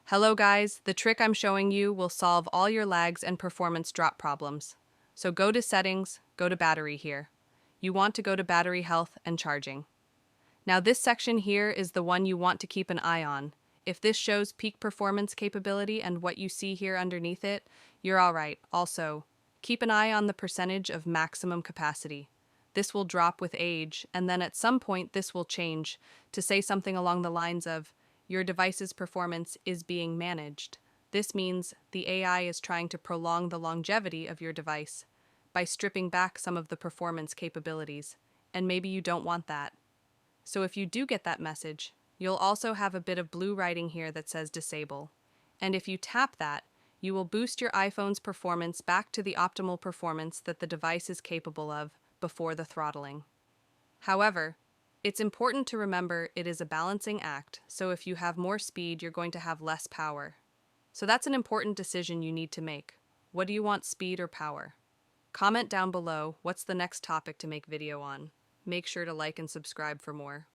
Hello guys, the trick I'm showing you will solve all your lags and performance drop problems. So go to Settings, go to Battery here. You want to go to Battery Health and Charging. Now this section here is the one you want to keep an eye on. If this shows peak performance capability and what you see here underneath it, you're alright. Also, keep an eye on the percentage of maximum capacity. This will drop with age, and then at some point this will change to say something along the lines of, your device's performance is being managed. This means the AI is trying to prolong the longevity of your device by stripping back some of the performance capabilities, and maybe you don't want that. So if you do get that message, you'll also have a bit of blue writing here that says disable. And if you tap that, you will boost your iPhone's performance back to the optimal performance that the device is capable of before the throttling. However, it's important to remember it is a balancing act, so if you have more speed, you're going to have less power. So that's an important decision you need to make. What do you want, speed or power? Comment down below what's the next topic to make video on. Make sure to like and subscribe for more.